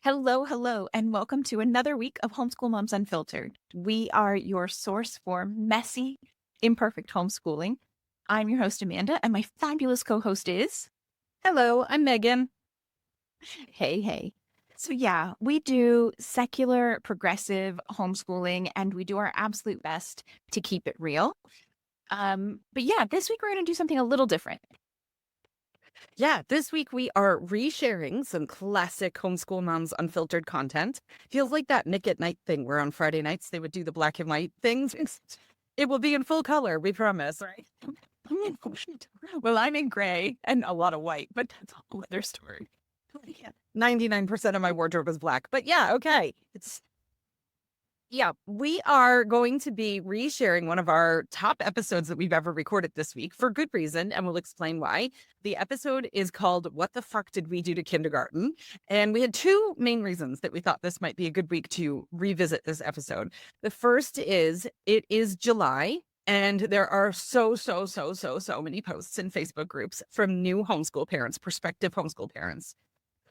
Hello, hello, and welcome to another week of Homeschool Moms Unfiltered. We are your source for messy, imperfect homeschooling. I'm your host, Amanda, and my fabulous co-host is... Hello, I'm Megan. Hey, hey. So yeah, we do secular, progressive homeschooling, and we do our absolute best to keep it real. But yeah, this week we're going to do something a little different. Yeah, this week we are resharing some classic Homeschool Moms Unfiltered content. Feels like that Nick at Night thing where on Friday nights they would do the black and white things. It will be in full color, we promise, right? Well, I'm in gray and a lot of white, but that's a whole other story. 99% of my wardrobe is black, but yeah, okay. We are going to be resharing one of our top episodes that we've ever recorded this week for good reason, and we'll explain why. The episode is called What the Fuck Did We Do to Kindergarten? And we had two main reasons that we thought this might be a good week to revisit this episode. The first is it is July, and there are so many posts in Facebook groups from new homeschool parents, prospective homeschool parents,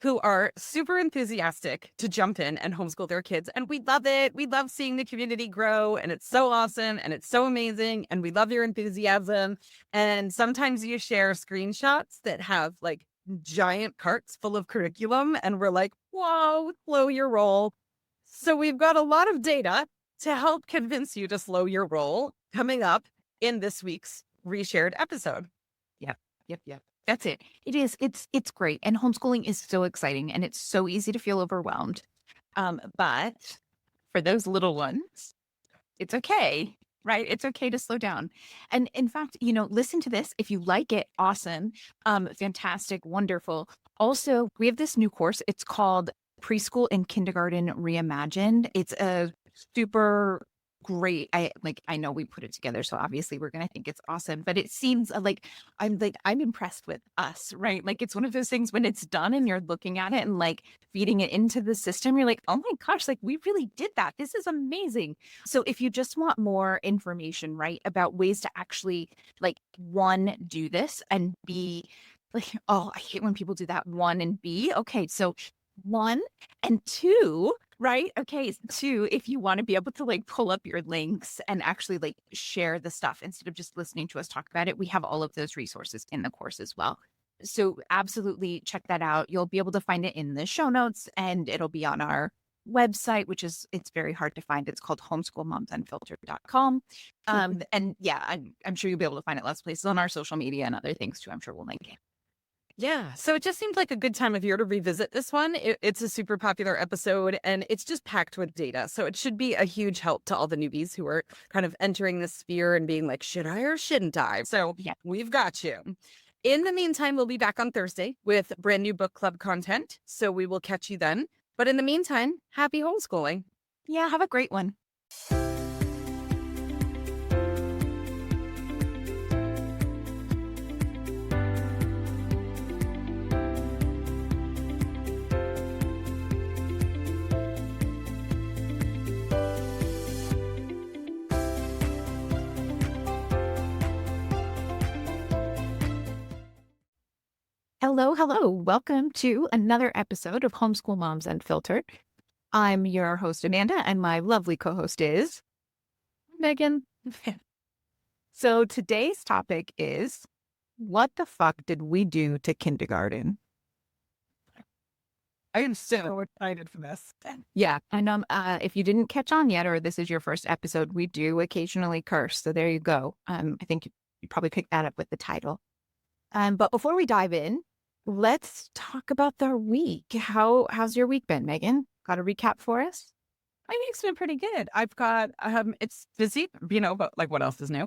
who are super enthusiastic to jump in and homeschool their kids. And we love it. We love seeing the community grow, and it's so awesome and it's so amazing. And we love your enthusiasm. And sometimes you share screenshots that have like giant carts full of curriculum. And we're like, whoa, slow your roll. So we've got a lot of data to help convince you to slow your roll coming up in this week's reshared episode. Yep. That's it. It is. It's great. And homeschooling is so exciting and it's so easy to feel overwhelmed. But for those little ones, it's okay, right? It's okay to slow down. And in fact, listen to this. If you like it, awesome. Fantastic, wonderful. Also, we have this new course. It's called Preschool and Kindergarten Reimagined. It's a super great. I know we put it together, so obviously we're gonna think it's awesome, but it seems I'm impressed with us, right? Like it's one of those things when it's done and you're looking at it and like feeding it into the system, you're like, oh my gosh, like we really did that. This is amazing. So if you just want more information, right, about ways to actually like one, do this, and B, like, oh, I hate when people do that, one and B. Okay, so one and two, right? Okay, two, if you want to be able to like pull up your links and actually like share the stuff instead of just listening to us talk about it, we have all of those resources in the course as well. So absolutely check that out. You'll be able to find it in the show notes and it'll be on our website, it's very hard to find. It's called homeschoolmomsunfiltered.com. And yeah, I'm sure you'll be able to find it lots of places on our social media and other things too. I'm sure we'll link it. Yeah, so it just seemed like a good time of year to revisit this one. It's a super popular episode, and it's just packed with data. So it should be a huge help to all the newbies who are kind of entering the sphere and being like, should I or shouldn't I? So yeah, we've got you. In the meantime, we'll be back on Thursday with brand new book club content. So we will catch you then. But in the meantime, happy homeschooling. Yeah, have a great one. Hello. Welcome to another episode of Homeschool Moms Unfiltered. I'm your host, Amanda, and my lovely co-host is Megan. So today's topic is, what the fuck did we do to kindergarten? I am so excited for this. Yeah, and if you didn't catch on yet, or this is your first episode, we do occasionally curse. So there you go. I think you probably picked that up with the title. But before we dive in, let's talk about the week. How's your week been, Megan? Got a recap for us? My week's been pretty good. I've got it's busy, but like what else is new?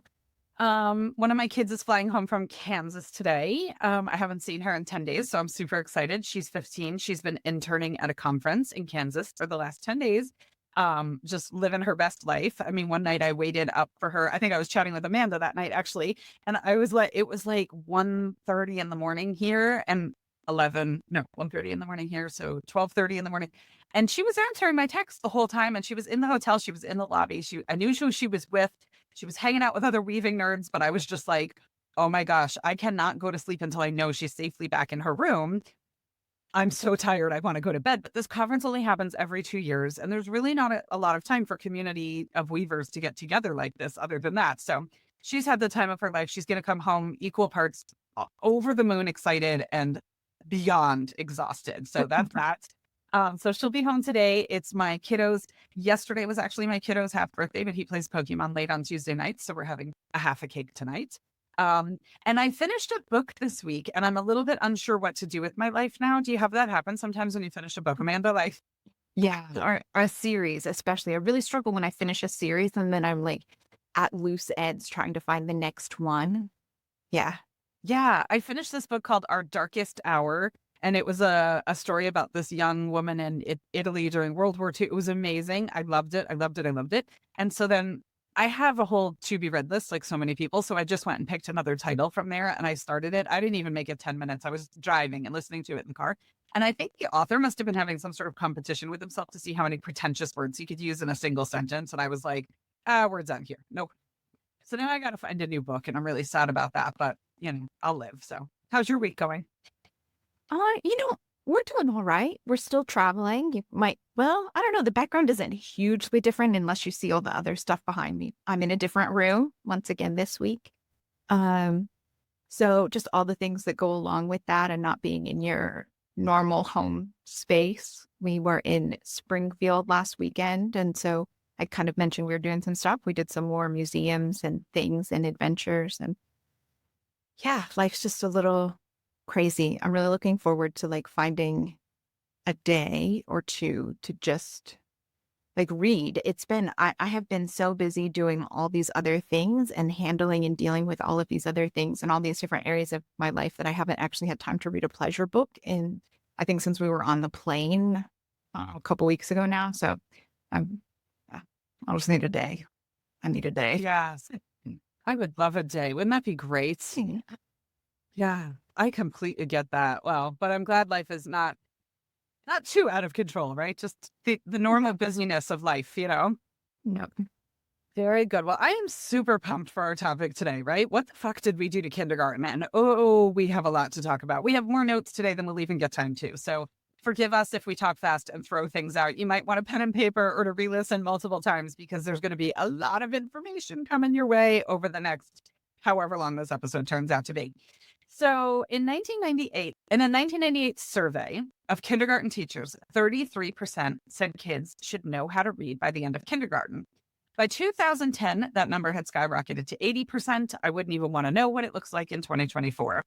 One of my kids is flying home from Kansas today. I haven't seen her in 10 days, so I'm super excited. She's 15. She's been interning at a conference in Kansas for the last 10 days. Just living her best life. I mean, one night I waited up for her. I think I was chatting with Amanda that night, actually. And it was like 1:30 in the morning here and 1:30 in the morning here. So 12:30 in the morning. And she was answering my text the whole time. And she was in the hotel. She was in the lobby. I knew who she was with. She was hanging out with other weaving nerds, but I was just like, oh my gosh, I cannot go to sleep until I know she's safely back in her room. I'm so tired. I want to go to bed. But this conference only happens every 2 years. And there's really not a lot of time for community of weavers to get together like this other than that. So she's had the time of her life. She's going to come home equal parts over the moon excited and beyond exhausted. So that's that. So she'll be home today. It's my kiddos. Yesterday was actually my kiddo's half birthday, but he plays Pokemon late on Tuesday night. So we're having a half a cake tonight. And I finished a book this week and I'm a little bit unsure what to do with my life now. Do you have that happen sometimes when you finish a book, Amanda? Like, Yeah. Or a series, especially. I really struggle when I finish a series and then I'm like at loose ends trying to find the next one. Yeah. yeah, I finished this book called Our Darkest Hour. And it was a story about this young woman in Italy during World War II. It was amazing. I loved it. I loved it. I loved it. And so then I have a whole to be read list, like so many people. So I just went and picked another title from there and I started it. I didn't even make it 10 minutes. I was driving and listening to it in the car. And I think the author must have been having some sort of competition with himself to see how many pretentious words he could use in a single sentence. And I was like, we're done here. Nope. So now I got to find a new book and I'm really sad about that. But, I'll live. So how's your week going? You know, we're doing all right. We're still traveling. Well, I don't know. The background isn't hugely different unless you see all the other stuff behind me. I'm in a different room once again this week. So just all the things that go along with that and not being in your normal home space. We were in Springfield last weekend. And so I kind of mentioned we were doing some stuff. We did some more museums and things and adventures. And yeah, life's just a little crazy. I'm really looking forward to like finding a day or two to just like read. I have been so busy doing all these other things and handling and dealing with all of these other things and all these different areas of my life that I haven't actually had time to read a pleasure book. And I think since we were on the plane a couple weeks ago now. So I'm, I just need a day. I need a day. Yes. I would love a day. Wouldn't that be great? Yeah, I completely get that. Well, but I'm glad life is not too out of control, right? Just the normal busyness of life, Nope. Very good. Well, I am super pumped for our topic today, right? What the fuck did we do to kindergarten? And we have a lot to talk about. We have more notes today than we'll even get time to. So forgive us if we talk fast and throw things out. You might want a pen and paper or to re-listen multiple times because there's going to be a lot of information coming your way over the next however long this episode turns out to be. So in 1998, in a 1998 survey of kindergarten teachers, 33% said kids should know how to read by the end of kindergarten. By 2010, that number had skyrocketed to 80%. I wouldn't even want to know what it looks like in 2024.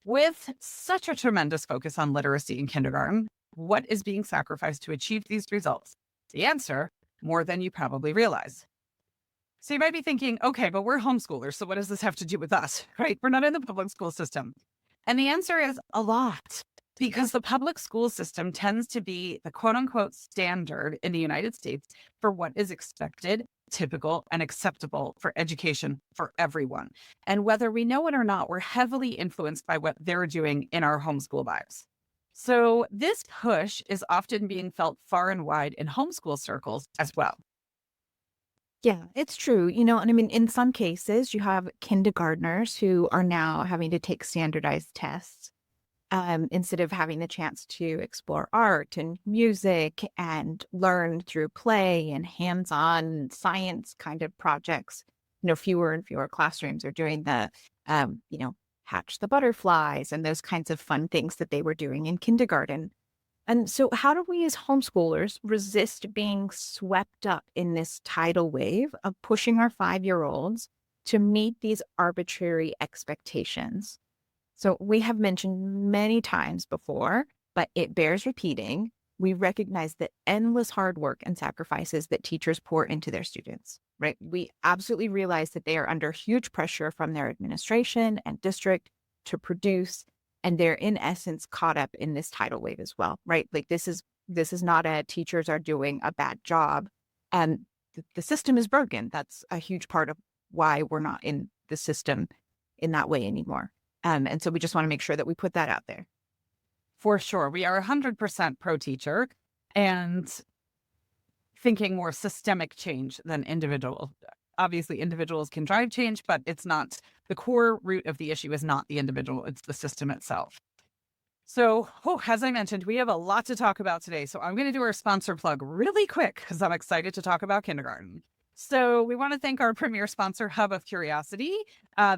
With such a tremendous focus on literacy in kindergarten, what is being sacrificed to achieve these results? The answer, more than you probably realize. So you might be thinking, okay, but we're homeschoolers, so what does this have to do with us, right? We're not in the public school system. And the answer is a lot, because the public school system tends to be the quote unquote standard in the United States for what is expected, typical, and acceptable for education for everyone. And whether we know it or not, we're heavily influenced by what they're doing in our homeschool lives. So this push is often being felt far and wide in homeschool circles as well. Yeah, it's true. And I mean, in some cases, you have kindergartners who are now having to take standardized tests instead of having the chance to explore art and music and learn through play and hands-on science kind of projects. Fewer and fewer classrooms are doing the, hatch the butterflies and those kinds of fun things that they were doing in kindergarten. And so how do we as homeschoolers resist being swept up in this tidal wave of pushing our 5-year-olds to meet these arbitrary expectations? So we have mentioned many times before, but it bears repeating. We recognize the endless hard work and sacrifices that teachers pour into their students, right? We absolutely realize that they are under huge pressure from their administration and district to produce. And they're in essence caught up in this tidal wave as well, right? Like this is not a teachers are doing a bad job. And the system is broken. That's a huge part of why we're not in the system in that way anymore. And so we just want to make sure that we put that out there. For sure. We are 100% pro teacher and thinking more systemic change than individual. Obviously, individuals can drive change, but it's not the core root of the issue is not the individual, it's the system itself. So, as I mentioned, we have a lot to talk about today. So, I'm going to do our sponsor plug really quick because I'm excited to talk about kindergarten. So, we want to thank our premier sponsor, Hub of Curiosity.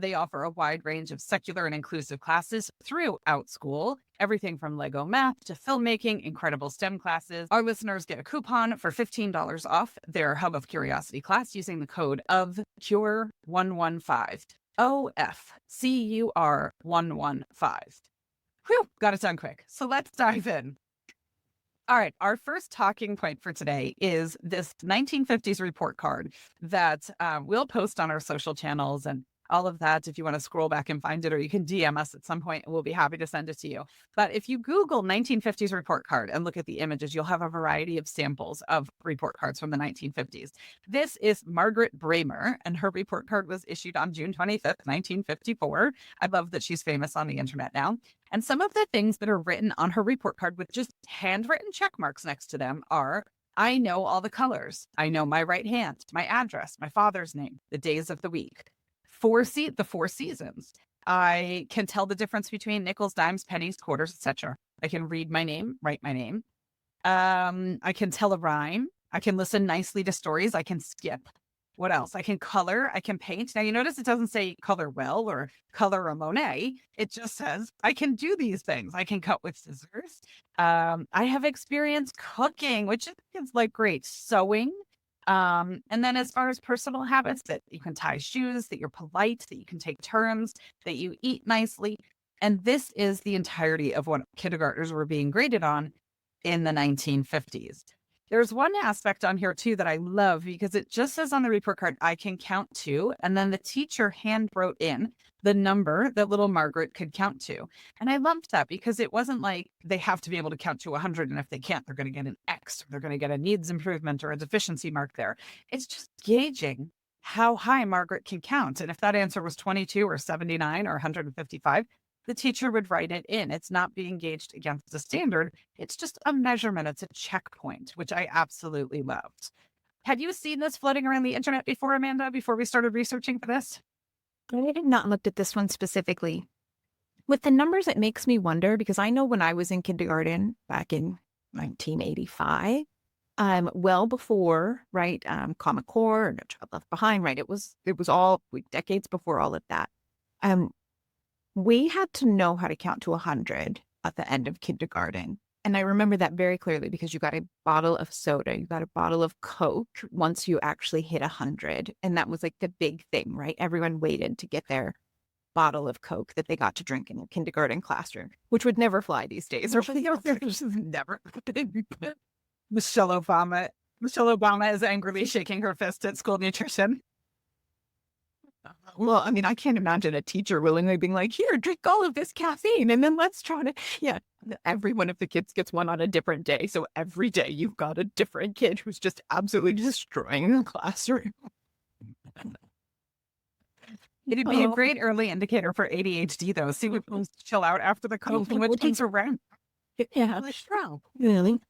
They offer a wide range of secular and inclusive classes throughout school, everything from Lego math to filmmaking, incredible STEM classes. Our listeners get a coupon for $15 off their Hub of Curiosity class using the code of CURE115. OFCUR 115. Whew, got it done quick. So let's dive in. All right. Our first talking point for today is this 1950s report card that we'll post on our social channels and all of that if you want to scroll back and find it, or you can DM us at some point and we'll be happy to send it to you. But if you Google 1950s report card and look at the images, you'll have a variety of samples of report cards from the 1950s. This is Margaret Bramer, and her report card was issued on June 25th, 1954. I love that she's famous on the internet now. And some of the things that are written on her report card with just handwritten check marks next to them are, I know all the colors. I know my right hand, my address, my father's name, the days of the week. The four seasons. I can tell the difference between nickels, dimes, pennies, quarters, etc. I can read my name, write my name. I can tell a rhyme. I can listen nicely to stories. I can skip. What else? I can color. I can paint. Now, you notice it doesn't say color well or color a Monet. It just says I can do these things. I can cut with scissors. I have experience cooking, which is like great. Sewing. And then as far as personal habits, that you can tie shoes, that you're polite, that you can take turns, that you eat nicely. And this is the entirety of what kindergartners were being graded on in the 1950s. There's one aspect on here too that I love because it just says on the report card, I can count to, and then the teacher hand wrote in the number that little Margaret could count to. And I loved that because it wasn't like they have to be able to count to 100. And if they can't, they're going to get an X, or they're going to get a needs improvement or a deficiency mark there. It's just gauging how high Margaret can count. And if that answer was 22 or 79 or 155, the teacher would write it in. It's not being gauged against the standard. It's just a measurement. It's a checkpoint, which I absolutely loved. Had you seen this floating around the internet before, Amanda, before we started researching for this? I had not looked at this one specifically. With the numbers, it makes me wonder, because I know when I was in kindergarten back in 1985, well before, right, Common Core and No Child Left Behind, right? It was all decades before all of that. We had to know how to count to 100 at the end of kindergarten. And I remember that very clearly because you got a bottle of soda, you got a bottle of Coke once you actually hit 100. And that was like the big thing, right? Everyone waited to get their bottle of Coke that they got to drink in the kindergarten classroom, which would never fly these days. Or Never. Michelle Obama is angrily shaking her fist at school nutrition. Well, I mean, I can't imagine a teacher willingly being like, here, drink all of this caffeine, and then let's try to, every one of the kids gets one on a different day. So every day you've got a different kid who's just absolutely destroying the classroom. It'd be a great early indicator for ADHD, though. See what will chill out after the Coke and which ones are around. Yeah. Really?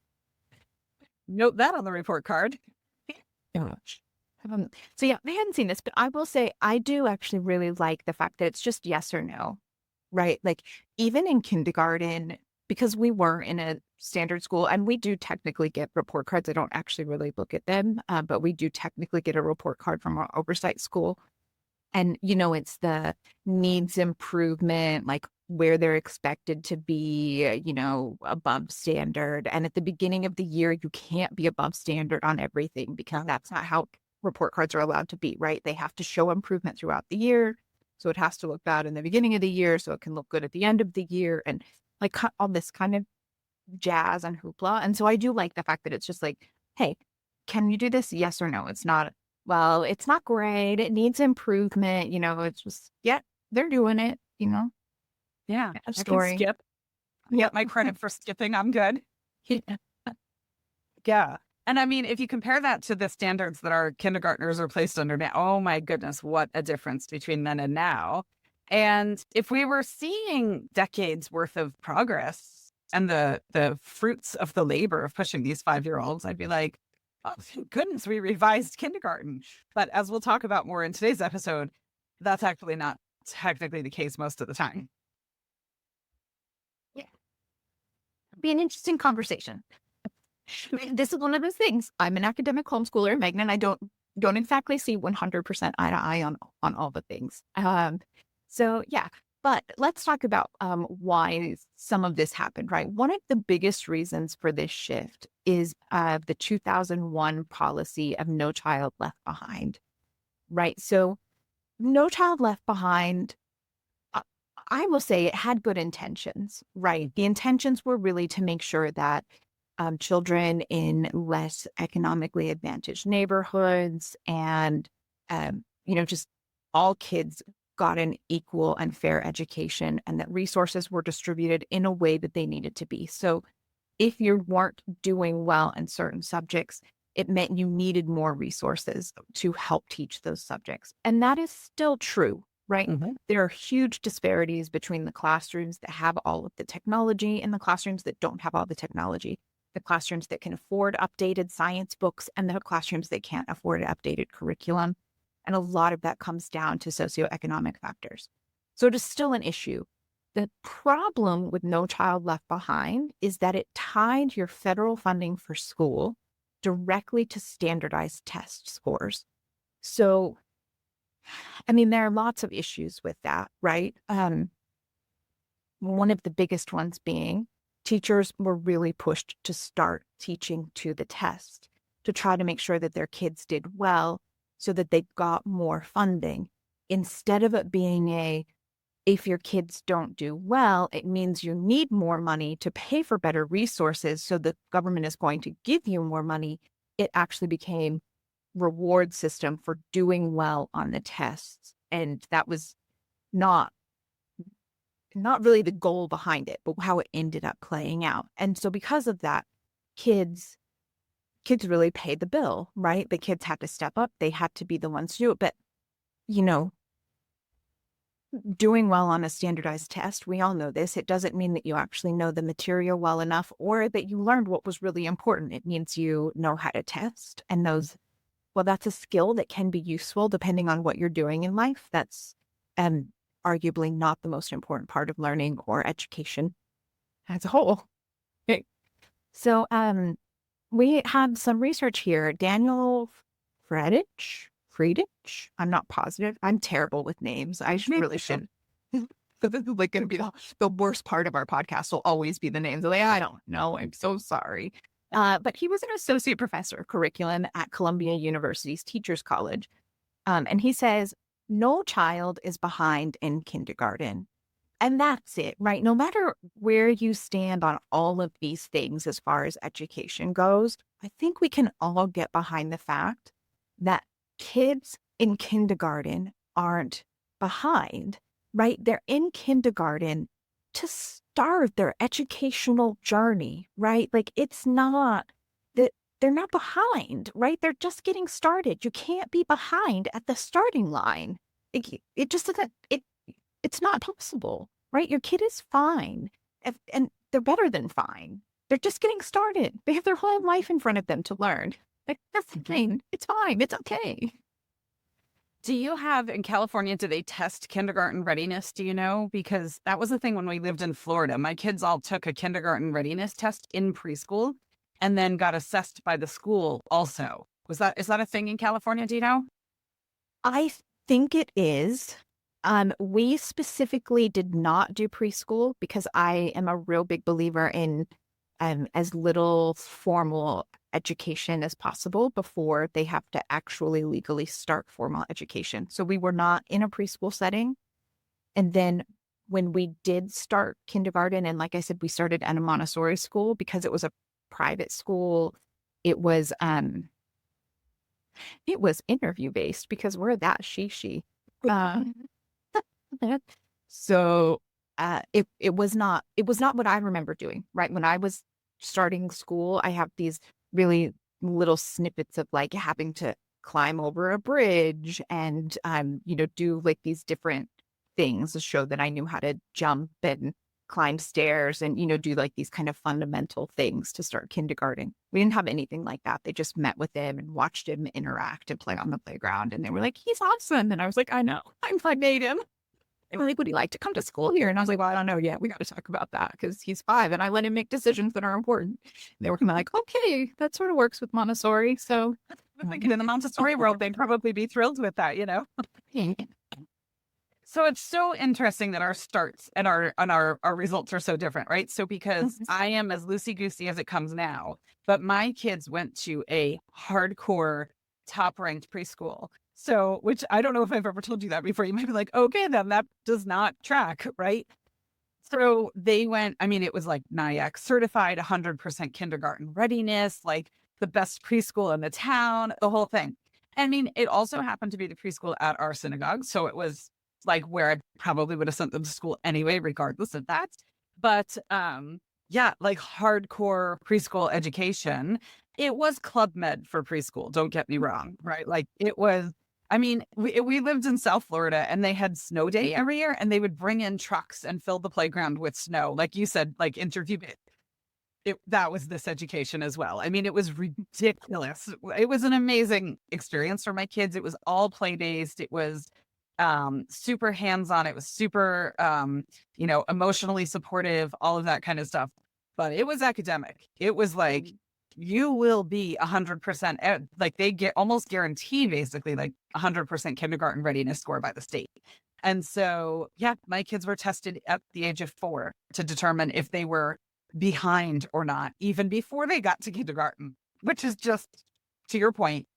Note that on the report card. Gosh. So yeah, I hadn't seen this, but I will say I do actually really like the fact that it's just yes or no, right? Like even in kindergarten, because we were in a standard school and we do technically get report cards. I don't actually really look at them, but we do technically get a report card from our oversight school. And, it's the needs improvement, like where they're expected to be, above standard. And at the beginning of the year, you can't be above standard on everything because that's not how report cards are allowed to be, right? They have to show improvement throughout the year. So it has to look bad in the beginning of the year so it can look good at the end of the year, and like all this kind of jazz and hoopla. And so I do like the fact that it's just like, hey, can you do this? Yes or no? It's not, well, it's not great. It needs improvement. It's just, they're doing it, Yeah. A story. I can skip. Yep. My credit for skipping. I'm good. Yeah. And I mean, if you compare that to the standards that our kindergartners are placed under now, oh my goodness, what a difference between then and now. And if we were seeing decades worth of progress and the fruits of the labor of pushing these 5-year-olds, I'd be like, oh, thank goodness we revised kindergarten. But as we'll talk about more in today's episode, that's actually not technically the case most of the time. Be an interesting conversation. This is one of those things. I'm an academic homeschooler. Megan and I don't exactly see 100% eye to eye on all the things. So yeah, but let's talk about why some of this happened, right? One of the biggest reasons for this shift is the 2001 policy of No Child Left Behind, right? So No Child Left Behind, uh, I will say it had good intentions, right? The intentions were really to make sure that children in less economically advantaged neighborhoods and, just all kids got an equal and fair education and that resources were distributed in a way that they needed to be. So if you weren't doing well in certain subjects, it meant you needed more resources to help teach those subjects. And that is still true, right? Mm-hmm. There are huge disparities between the classrooms that have all of the technology and the classrooms that don't have all the technology. The classrooms that can afford updated science books and the classrooms that can't afford an updated curriculum. And a lot of that comes down to socioeconomic factors. So it is still an issue. The problem with No Child Left Behind is that it tied your federal funding for school directly to standardized test scores. So, I mean, there are lots of issues with that, right? One of the biggest ones being teachers were really pushed to start teaching to the test to try to make sure that their kids did well so that they got more funding instead of it being if your kids don't do well, it means you need more money to pay for better resources. So the government is going to give you more money. It actually became reward system for doing well on the tests. And that was not really the goal behind it, but how it ended up playing out. And so because of that, kids really paid the bill, right? The kids had to step up. They had to be the ones to do it. But, doing well on a standardized test, we all know this, it doesn't mean that you actually know the material well enough or that you learned what was really important. It means you know how to test and that's a skill that can be useful depending on what you're doing in life. That's arguably not the most important part of learning or education as a whole. Okay. So we have some research here. Daniel Friedrich, I'm not positive. I'm terrible with names. I really should. So this is like going to be the worst part of our podcast will always be the names. Like, I don't know. I'm so sorry. But he was an associate professor of curriculum at Columbia University's Teachers College. And he says, no child is behind in kindergarten. And that's it, right? No matter where you stand on all of these things as far as education goes, I think we can all get behind the fact that kids in kindergarten aren't behind, right? They're in kindergarten to start their educational journey, right? Like it's not that they're not behind, right? They're just getting started. You can't be behind at the starting line. It just doesn't, it's not possible, right? Your kid is fine and they're better than fine. They're just getting started. They have their whole life in front of them to learn. Like, that's fine. It's fine. It's okay. Do you have in California, do they test kindergarten readiness? Do you know? Because that was the thing when we lived in Florida. My kids all took a kindergarten readiness test in preschool and then got assessed by the school also. Is that a thing in California? Do you know? I think it is. We specifically did not do preschool because I am a real big believer in as little formal education as possible before they have to actually legally start formal education. So we were not in a preschool setting. And then when we did start kindergarten, and like I said, we started at a Montessori school because it was a private school. It was interview based because we're that she. So it was not what I remember doing, right? When I was starting school, I have these really little snippets of like having to climb over a bridge and do like these different things to show that I knew how to jump and climb stairs and do like these kind of fundamental things to start kindergarten. We didn't have anything like that. They just met with him and watched him interact and play on the playground, and they were like, he's awesome. And I was like, I know, I made him. they were like, would he like to come to school here? And I was like, well, I don't know yet. We got to talk about that because he's 5 and I let him make decisions that are important. And they were kind of like, okay, that sort of works with Montessori. So Like in the Montessori world, they'd probably be thrilled with that, yeah. So it's so interesting that our starts and our results are so different, right? So because I am as loosey-goosey as it comes now, but my kids went to a hardcore top-ranked preschool. So, which I don't know if I've ever told you that before. You might be like, okay, then that does not track, right? So they went, I mean, it was like NIAC certified, 100% kindergarten readiness, like the best preschool in the town, the whole thing. I mean, it also happened to be the preschool at our synagogue. So it was like where I probably would have sent them to school anyway, regardless of that. But yeah, like hardcore preschool education. It was Club Med for preschool. Don't get me wrong, right? Like it was, I mean, we lived in South Florida and they had snow day every year and they would bring in trucks and fill the playground with snow. Like you said, like interview that was this education as well. I mean, it was ridiculous. It was an amazing experience for my kids. It was all play based. It was super hands-on. It was super emotionally supportive, all of that kind of stuff. But it was academic. It was like you will be 100% like they get almost guarantee basically like 100% kindergarten readiness score by the state. And so, yeah, my kids were tested at the age of 4 to determine if they were behind or not, even before they got to kindergarten, which is just, to your point,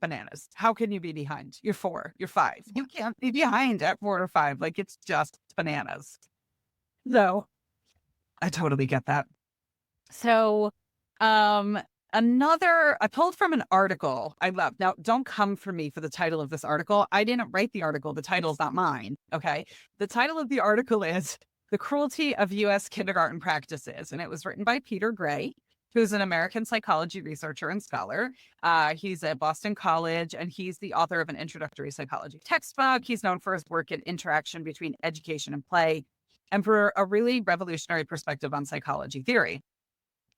bananas. How can you be behind? You're 4, you're 5. You can't be behind at 4 or 5. Like it's just bananas. So I totally get that. So, I pulled from an article I love. Now, don't come for me for the title of this article. I didn't write the article. The title's not mine. Okay. The title of the article is The Cruelty of U.S. Kindergarten Practices. And it was written by Peter Gray, who's an American psychology researcher and scholar. He's at Boston College, and he's the author of an introductory psychology textbook. He's known for his work in interaction between education and play, and for a really revolutionary perspective on psychology theory.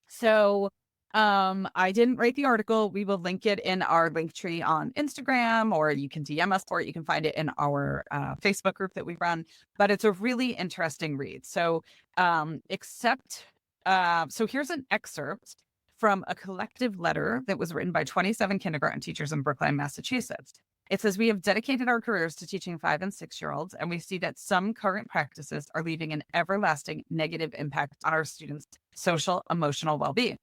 So I didn't write the article. We will link it in our link tree on Instagram, or you can DM us for it. You can find it in our Facebook group that we run, but it's a really interesting read. So so here's an excerpt from a collective letter that was written by 27 kindergarten teachers in Brookline, Massachusetts. It says, we have dedicated our careers to teaching 5 and 6-year-olds, and we see that some current practices are leaving an everlasting negative impact on our students' social, emotional well-being.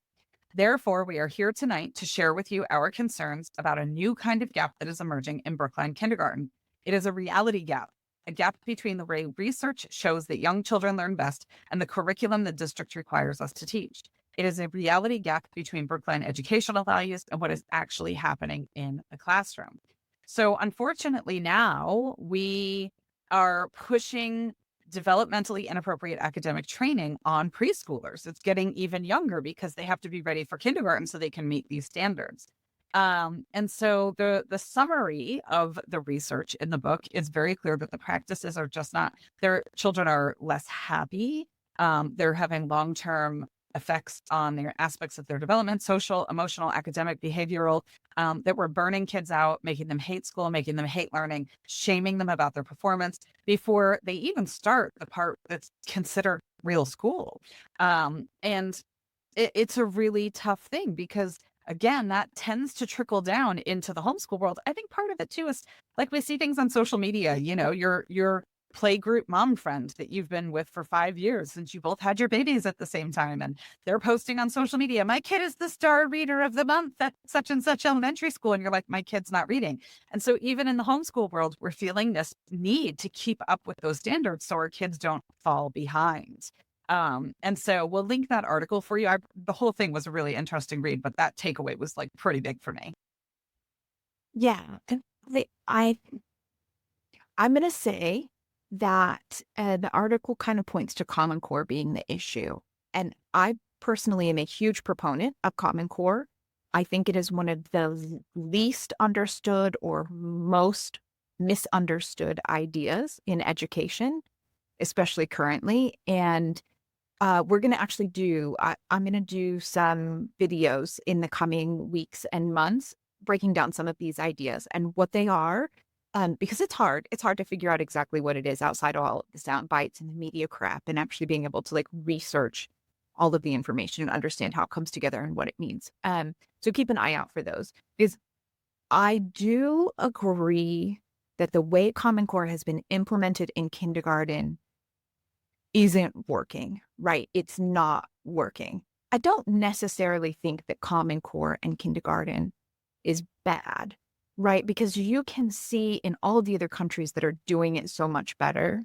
Therefore, we are here tonight to share with you our concerns about a new kind of gap that is emerging in Brookline kindergarten. It is a reality gap, a gap between the way research shows that young children learn best and the curriculum the district requires us to teach. It is a reality gap between Brookline educational values and what is actually happening in the classroom. So unfortunately now we are pushing developmentally inappropriate academic training on preschoolers. It's getting even younger because they have to be ready for kindergarten so they can meet these standards. And so the summary of the research in the book is very clear that the practices are just not, their children are less happy. They're having long-term effects on their aspects of their development, social, emotional, academic, behavioral, that we're burning kids out, making them hate school, making them hate learning, shaming them about their performance before they even start the part that's considered real school. And it's a really tough thing because, again, that tends to trickle down into the homeschool world. I think part of it too is like we see things on social media, your playgroup mom friend that you've been with for 5 years since you both had your babies at the same time. And they're posting on social media, my kid is the star reader of the month at such and such elementary school. And you're like, my kid's not reading. And so even in the homeschool world, we're feeling this need to keep up with those standards so our kids don't fall behind. And so we'll link that article for you. The whole thing was a really interesting read, but that takeaway was like pretty big for me. Yeah. I'm going to say that the article kind of points to Common Core being the issue. And I personally am a huge proponent of Common Core. I think it is one of the least understood or most misunderstood ideas in education, especially currently. And we're going to actually I'm going to do some videos in the coming weeks and months breaking down some of these ideas and what they are because it's hard. It's hard to figure out exactly what it is outside of all of the sound bites and the media crap, and actually being able to like research all of the information and understand how it comes together and what it means. So keep an eye out for those, because I do agree that the way Common Core has been implemented in kindergarten isn't working, right? It's not working. I don't necessarily think that Common Core and kindergarten is bad, right? Because you can see in all of the other countries that are doing it so much better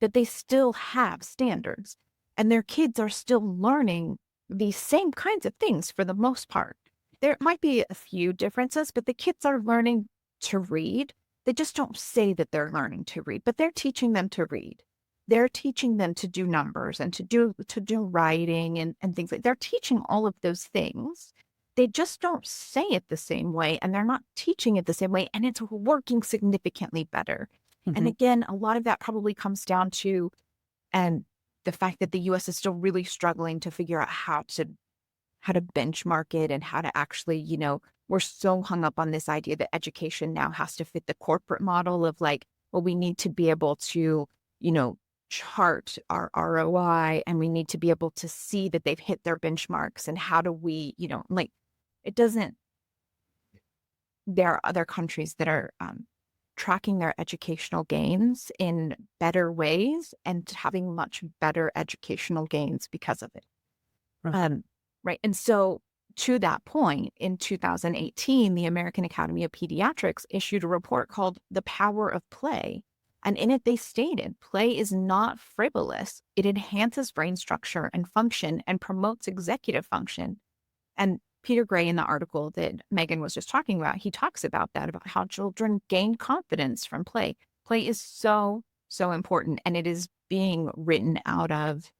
that they still have standards and their kids are still learning these same kinds of things for the most part. There might be a few differences, but the kids are learning to read. They just don't say that they're learning to read, but they're teaching them to read. They're teaching them to do numbers and to do writing and things like they're teaching all of those things. They just don't say it the same way and they're not teaching it the same way, and it's working significantly better. And Mhm. again, a lot of that probably comes down to the fact that the US is still really struggling to figure out how to benchmark it and how to actually, we're so hung up on this idea that education now has to fit the corporate model of like, well, we need to be able to, you know, chart our ROI and we need to be able to see that they've hit their benchmarks. And how do we, like, it doesn't, there are other countries that are tracking their educational gains in better ways and having much better educational gains because of it. Right. Right. And so to that point, in 2018, the American Academy of Pediatrics issued a report called The Power of Play. And in it, they stated play is not frivolous. It enhances brain structure and function and promotes executive function. And Peter Gray, in the article that Megan was just talking about, he talks about that, about how children gain confidence from play. Play is so, so important. And it is being written out of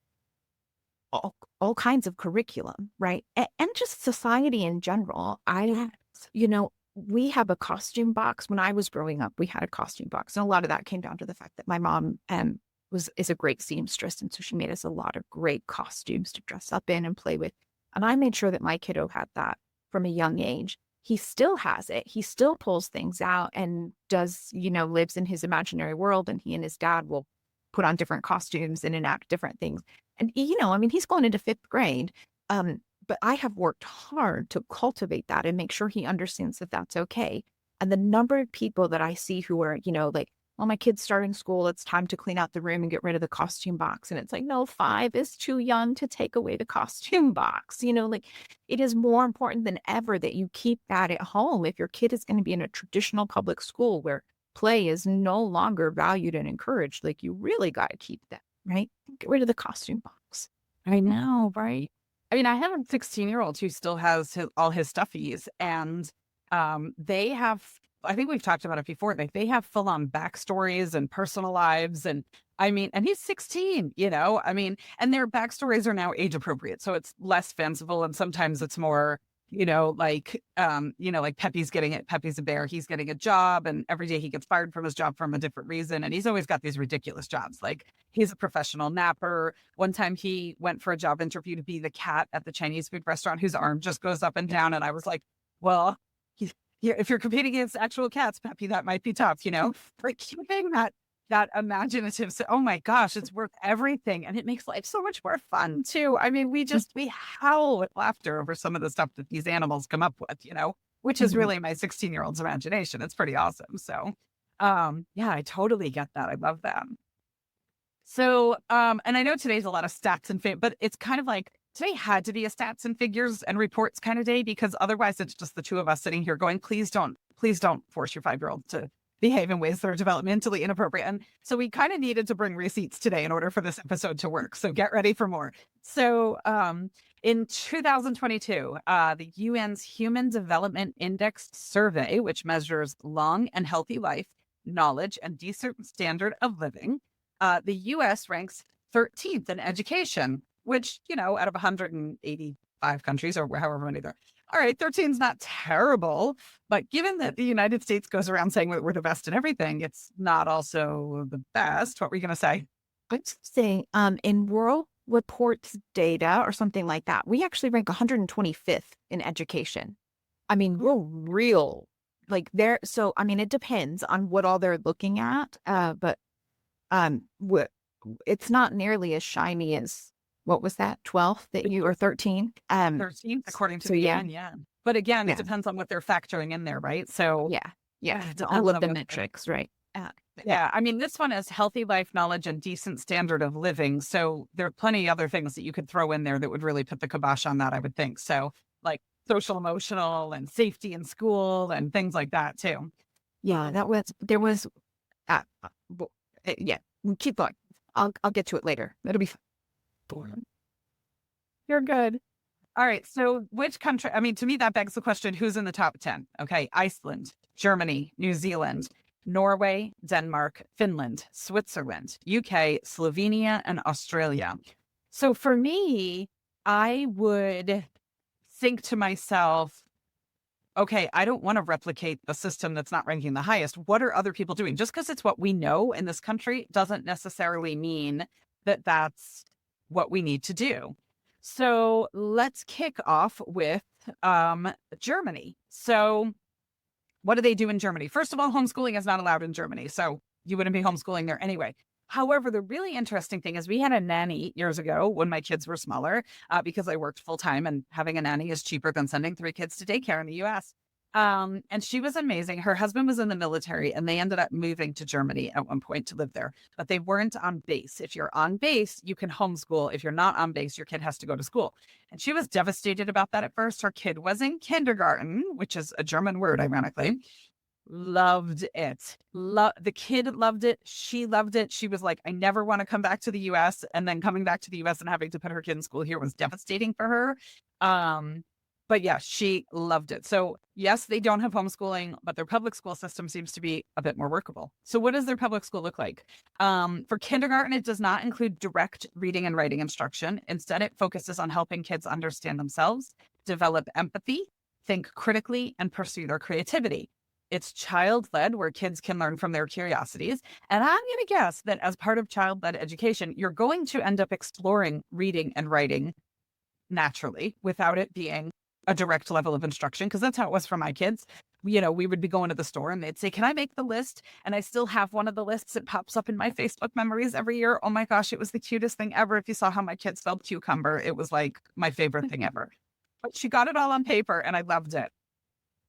all kinds of curriculum, right? And just society in general. We have a costume box. When I was growing up, we had a costume box. And a lot of that came down to the fact that my mom is a great seamstress. And so she made us a lot of great costumes to dress up in and play with. And I made sure that my kiddo had that from a young age. He still has it. He still pulls things out and does, lives in his imaginary world. And he and his dad will put on different costumes and enact different things. And, he's going into 5th grade. But I have worked hard to cultivate that and make sure he understands that that's okay. And the number of people that I see who are, like, well, my kid's starting school, it's time to clean out the room and get rid of the costume box. And it's like, no, 5 is too young to take away the costume box. Like, it is more important than ever that you keep that at home. If your kid is going to be in a traditional public school where play is no longer valued and encouraged, like, you really got to keep that, right? Get rid of the costume box. I know, right? I mean, I have a 16-year-old who still has all his stuffies, and they have, I think we've talked about it before, they have full-on backstories and personal lives. And and he's 16, and their backstories are now age appropriate. So it's less fanciful. And sometimes it's more, like Pepe's a bear. He's getting a job, and every day he gets fired from his job from a different reason. And he's always got these ridiculous jobs. Like, he's a professional napper. One time he went for a job interview to be the cat at the Chinese food restaurant whose arm just goes up and down. And I was like, well, if you're competing against actual cats, Pepe, that might be tough, for keeping that imaginative. So, oh my gosh, it's worth everything. And it makes life so much more fun too. We howl with laughter over some of the stuff that these animals come up with, which is really my 16-year-old's imagination. It's pretty awesome. So, yeah, I totally get that. I love that. So, and I know today's a lot of stats and but it's kind of like today had to be a stats and figures and reports kind of day, because otherwise it's just the two of us sitting here going, please don't force your 5-year-old to behave in ways that are developmentally inappropriate. And so we kind of needed to bring receipts today in order for this episode to work. So get ready for more. So in 2022, the UN's Human Development Index survey, which measures long and healthy life, knowledge, and decent standard of living, the US ranks 13th in education, which, out of 185 countries or however many there are. All right, 13 is not terrible, but given that the United States goes around saying that we're the best in everything, it's not also the best. What were you going to say? I'd say in World Reports data or something like that, we actually rank 125th in education. We're real like they're so I mean it depends on what all they're looking at, but what it's not nearly as shiny as what was that 12 that you or 13 13th, according to so the yeah, UN, yeah. But again, it yeah, depends on what they're factoring in there, right? So yeah, yeah, it all depends of on the what metrics, right? Yeah, yeah. I mean, this one is healthy life knowledge and decent standard of living. So there are plenty of other things that you could throw in there that would really put the kibosh on that, I would think. So like social emotional and safety in school and things like that too. yeah, that was there was yeah, keep going. I'll get to it later. It'll be fun. You're good. All right. So which country, I mean, to me, that begs the question, who's in the top 10? Okay. Iceland, Germany, New Zealand, Norway, Denmark, Finland, Switzerland, UK, Slovenia, and Australia. So for me, I would think to myself, okay, I don't want to replicate the system that's not ranking the highest. What are other people doing? Just because it's what we know in this country doesn't necessarily mean that that's what we need to do. So let's kick off with Germany. So what do they do in Germany? First of all, homeschooling is not allowed in Germany. So you wouldn't be homeschooling there anyway. However, the really interesting thing is we had a nanny years ago when my kids were smaller because I worked full time and having a nanny is cheaper than sending 3 kids to daycare in the US. And she was amazing. Her husband was in the military and they ended up moving to Germany at one point to live there, but they weren't on base. If you're on base, you can homeschool. If you're not on base, your kid has to go to school. And she was devastated about that at first. Her kid was in kindergarten, which is a German word, ironically. Loved it. The kid loved it. She loved it. She was like, I never want to come back to the US. And then coming back to the US and having to put her kid in school here was devastating for her. But yeah, she loved it. So yes, they don't have homeschooling, but their public school system seems to be a bit more workable. So what does their public school look like? For kindergarten, it does not include direct reading and writing instruction. Instead, it focuses on helping kids understand themselves, develop empathy, think critically, and pursue their creativity. It's child-led, where kids can learn from their curiosities. And I'm going to guess that as part of child-led education, you're going to end up exploring reading and writing naturally without it being a direct level of instruction, because that's how it was for my kids. We would be going to the store and they'd say, can I make the list? And I still have one of the lists. It pops up in my Facebook memories every year. Oh my gosh, it was the cutest thing ever. If you saw how my kids spelled cucumber, it was like my favorite thing ever. But she got it all on paper and I loved it.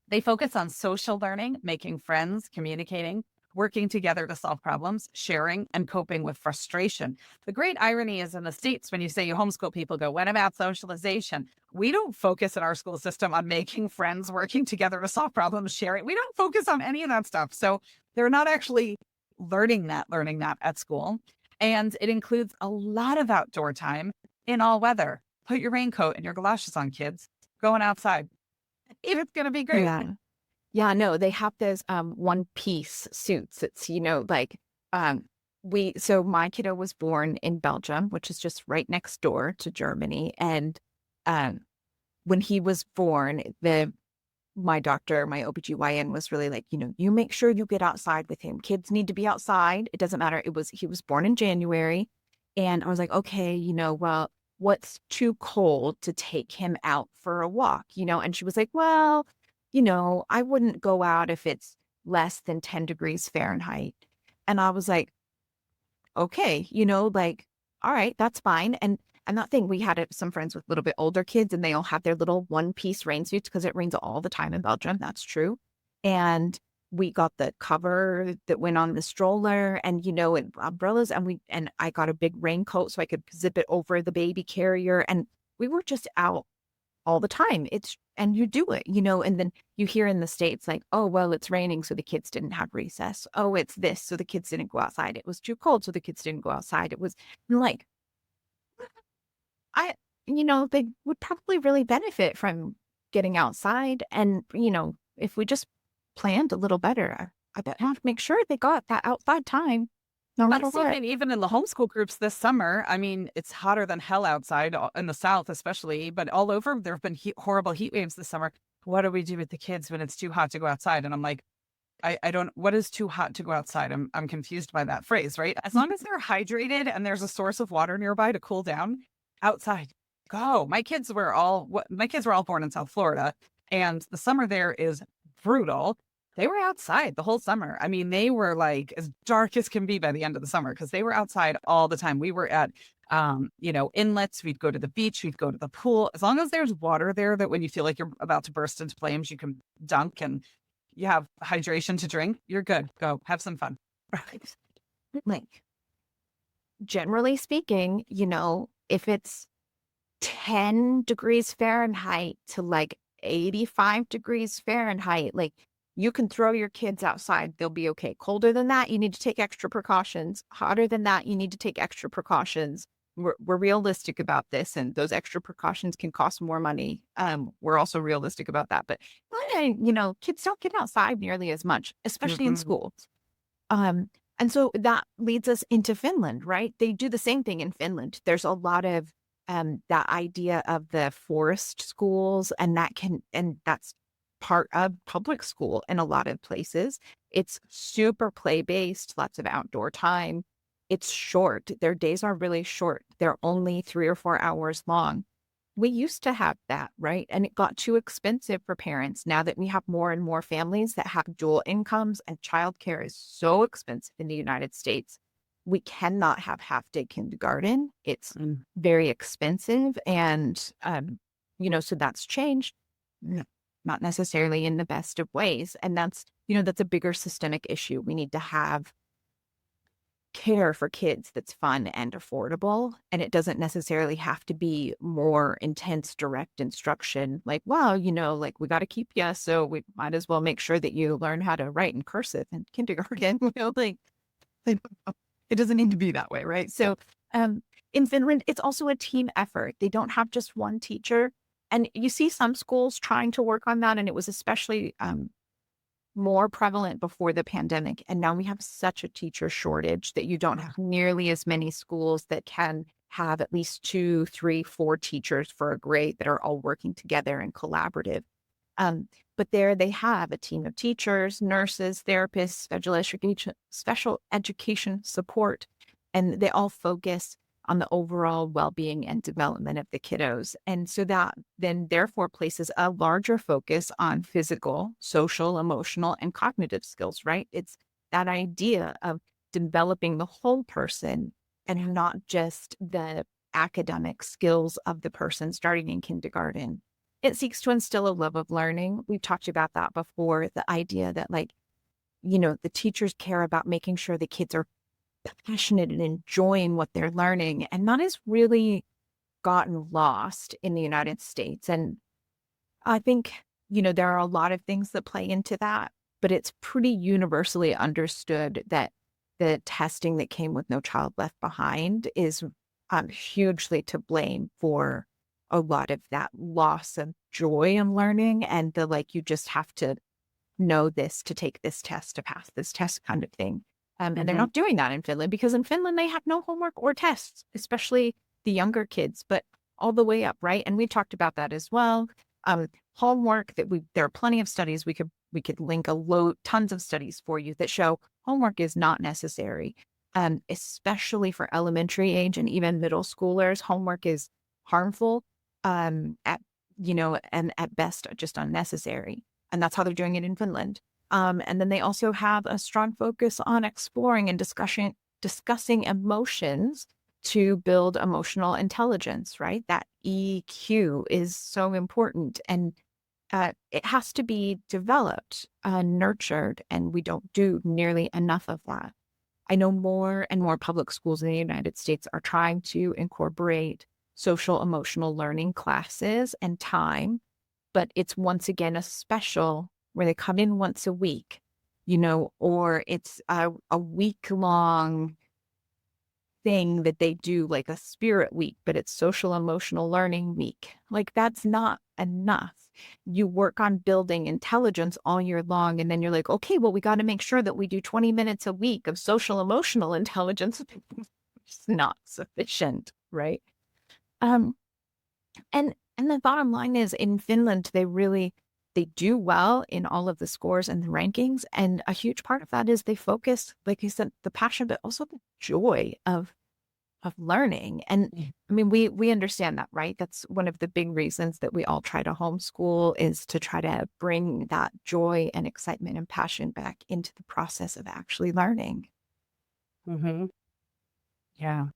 They focus on social learning, making friends, communicating, working together to solve problems, sharing, and coping with frustration. The great irony is in the States, when you say you homeschool, people go, what about socialization? We don't focus in our school system on making friends, working together to solve problems, sharing. We don't focus on any of that stuff. So they're not actually learning that at school. And it includes a lot of outdoor time in all weather. Put your raincoat and your galoshes on, kids. Going outside. It's going to be great. Yeah. Yeah, no, they have those one piece suits. It's, like so my kiddo was born in Belgium, which is just right next door to Germany. And when he was born, my doctor, my OBGYN was really like, you make sure you get outside with him. Kids need to be outside. It doesn't matter. He was born in January. And I was like, okay, well, what's too cold to take him out for a walk, And she was like, well, I wouldn't go out if it's less than 10 degrees Fahrenheit. And I was like, okay, like, all right, that's fine. And that thing, we had some friends with a little bit older kids and they all have their little one piece rain suits because it rains all the time in Belgium. That's true. And we got the cover that went on the stroller and, and umbrellas. And I got a big raincoat so I could zip it over the baby carrier. And we were just out all the time. And you do it, and then you hear in the States like, oh, well, it's raining, so the kids didn't have recess. Oh, it's this, so the kids didn't go outside. It was too cold, so the kids didn't go outside. It was like, they would probably really benefit from getting outside. And, if we just planned a little better, I bet I have to make sure they got that outside time. No matter what. And even in the homeschool groups this summer, I mean, it's hotter than hell outside in the South, especially, but all over, there have been horrible heat waves this summer. What do we do with the kids when it's too hot to go outside? And I'm like, I don't, what is too hot to go outside? I'm confused by that phrase, right? As long as they're hydrated and there's a source of water nearby to cool down, outside, go. My kids were all born in South Florida and the summer there is brutal. they were outside the whole summer. I mean, they were like as dark as can be by the end of the summer because they were outside all the time. We were at, inlets. We'd go to the beach. We'd go to the pool. As long as there's water there, that when you feel like you're about to burst into flames, you can dunk and you have hydration to drink. You're good. Go have some fun. Right. Like, generally speaking, if it's 10 degrees Fahrenheit to like 85 degrees Fahrenheit, like you can throw your kids outside. They'll be okay. Colder than that, you need to take extra precautions. Hotter than that, you need to take extra precautions. We're realistic about this, and those extra precautions can cost more money. We're also realistic about that. But, kids don't get outside nearly as much, especially in Mhm. schools. And so that leads us into Finland, right? They do the same thing in Finland. There's a lot of that idea of the forest schools, and that's part of public school in a lot of places. It's super play-based, lots of outdoor time. It's short. Their days are really short. They're only 3 or 4 hours long. We used to have that, right? And it got too expensive for parents. Now that we have more and more families that have dual incomes and childcare is so expensive in the United States, we cannot have half-day kindergarten. It's Mm. very expensive. And, so that's changed, not necessarily in the best of ways. And that's a bigger systemic issue. We need to have care for kids that's fun and affordable. And it doesn't necessarily have to be more intense, direct instruction. Like, well, like we got to keep you. So we might as well make sure that you learn how to write in cursive in kindergarten. Like, it doesn't need to be that way. Right. So, in Finland, it's also a team effort. They don't have just one teacher. And you see some schools trying to work on that. And it was especially, more prevalent before the pandemic. And now we have such a teacher shortage that you don't have nearly as many schools that can have at least 2, 3, 4 teachers for a grade that are all working together and collaborative. But there they have a team of teachers, nurses, therapists, special education support, and they all focus on the overall well-being and development of the kiddos. And so that then therefore places a larger focus on physical, social, emotional, and cognitive skills, right? It's that idea of developing the whole person and not just the academic skills of the person starting in kindergarten. It seeks to instill a love of learning. We've talked about that before, the idea that the teachers care about making sure the kids are passionate and enjoying what they're learning. And that has really gotten lost in the United States. And I think, there are a lot of things that play into that, but it's pretty universally understood that the testing that came with No Child Left Behind is hugely to blame for a lot of that loss of joy in learning and you just have to know this to take this test to pass this test kind of thing. And they're Mhm. not doing that in Finland because in Finland, they have no homework or tests, especially the younger kids, but all the way up, right? And we talked about that as well. Homework there are plenty of studies. We could link tons of studies for you that show homework is not necessary, especially for elementary age and even middle schoolers. Homework is harmful, and at best just unnecessary. And that's how they're doing it in Finland. And then they also have a strong focus on exploring and discussing emotions to build emotional intelligence, right? That EQ is so important. And it has to be developed, nurtured, and we don't do nearly enough of that. I know more and more public schools in the United States are trying to incorporate social emotional learning classes and time, but it's once again a special where they come in once a week, or it's a week-long thing that they do, like a spirit week, but it's social emotional learning week. Like, that's not enough. You work on building intelligence all year long, and then you're like, okay, well, we got to make sure that we do 20 minutes a week of social emotional intelligence. It's not sufficient, right? Um, and the bottom line is in Finland, they do well in all of the scores and the rankings. And a huge part of that is they focus, like you said, the passion, but also the joy of learning. And Mm. I mean, we understand that, right? That's one of the big reasons that we all try to homeschool, is to try to bring that joy and excitement and passion back into the process of actually learning. Mm-hmm. Yeah.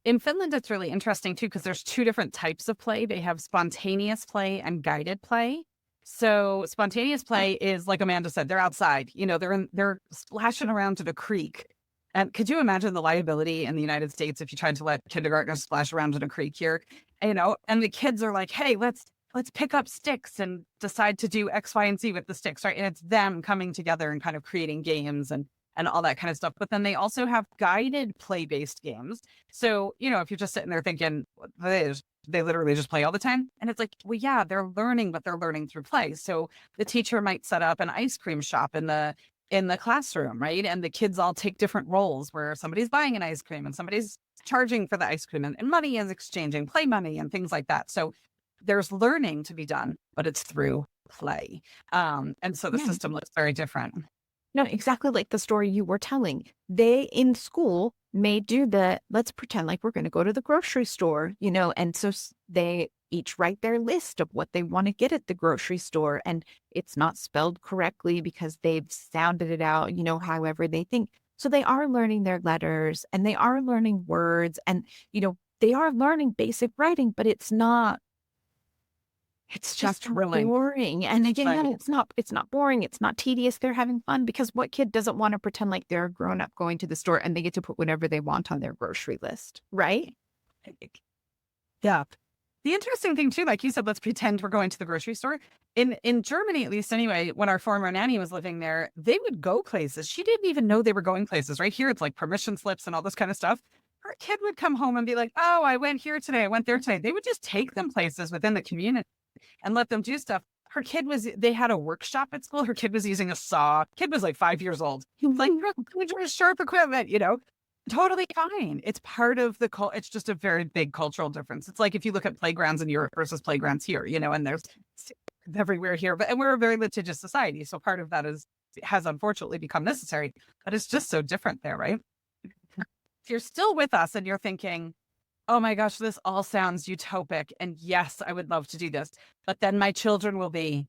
In Finland, it's really interesting too, because there's two different types of play. They have spontaneous play and guided play. So spontaneous play is, like Amanda said, they're outside, they're splashing around to the creek. And could you imagine the liability in the United States if you tried to let kindergartners splash around in a creek here? And the kids are like, hey, let's pick up sticks and decide to do X, Y, and Z with the sticks, right? And it's them coming together and kind of creating games and all that kind of stuff. But then they also have guided play-based games. So, if you're just sitting there thinking, they literally just play all the time. And it's like, well, yeah, they're learning, but they're learning through play. So the teacher might set up an ice cream shop in the classroom, right? And the kids all take different roles, where somebody's buying an ice cream and somebody's charging for the ice cream, and money is exchanging play money and things like that. So there's learning to be done, but it's through play. And so the Yeah. system looks very different. No, exactly like the story you were telling. They in school may do let's pretend like we're going to go to the grocery store, and so they each write their list of what they want to get at the grocery store. And it's not spelled correctly because they've sounded it out, however they think. So they are learning their letters and they are learning words, and, they are learning basic writing, but it's just thrilling. boring. And again, Right. it's not boring. It's not tedious. They're having fun, because what kid doesn't want to pretend like they're a grown up going to the store and they get to put whatever they want on their grocery list, right? Yeah. The interesting thing too, like you said, let's pretend we're going to the grocery store. In Germany, at least anyway, when our former nanny was living there, they would go places. She didn't even know they were going places. Right here, it's like permission slips and all this kind of stuff. Her kid would come home and be like, oh, I went here today. I went there today. They would just take them places within the community and let them do stuff. They had a workshop at school. Her kid was using a saw. Kid was like 5 years old. He was like, sharp equipment, totally fine. It's part of it's just a very big cultural difference. It's like if you look at playgrounds in Europe versus playgrounds here, and there's everywhere here, and we're a very litigious society. So part of that has unfortunately become necessary, but it's just so different there, right? If you're still with us and you're thinking, oh my gosh, this all sounds utopic, and yes, I would love to do this, but then my children will be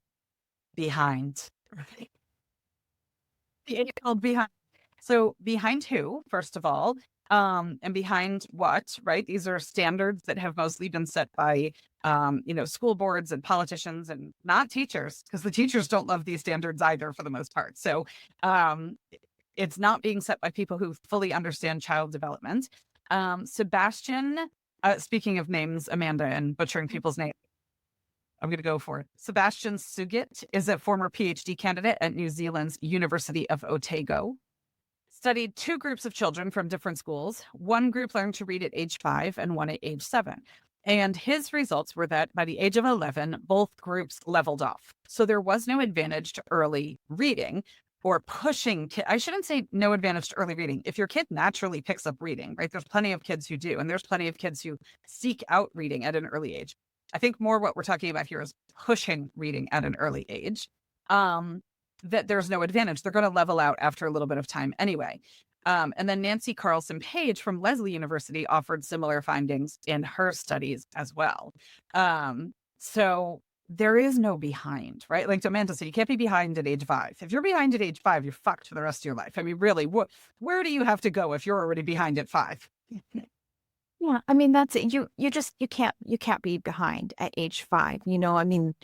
behind. It's called behind. So behind who, first of all, and behind what, right? These are standards that have mostly been set by, school boards and politicians, and not teachers, because the teachers don't love these standards either for the most part. So it's not being set by people who fully understand child development. Sebastian, speaking of names, Amanda, and butchering people's names, I'm going to go for it. Sebastian Sugit is a former PhD candidate at New Zealand's University of Otago. Studied two groups of children from different schools. One group learned to read at age 5 and one at age 7. And his results were that by the age of 11, both groups leveled off. So there was no advantage to early reading or pushing. I shouldn't say no advantage to early reading. If your kid naturally picks up reading, right? There's plenty of kids who do. And there's plenty of kids who seek out reading at an early age. I think more what we're talking about here is pushing reading at an early age. That there's no advantage. They're going to level out after a little bit of time anyway. And then Nancy Carlson Page from Lesley University offered similar findings in her studies as well. So there is no behind, right? Like Amanda said, you can't be behind at age 5. If you're behind at age 5, you're fucked for the rest of your life. I mean, really, where do you have to go if you're already behind at 5? Yeah, I mean, that's it. You can't be behind at age 5. I mean,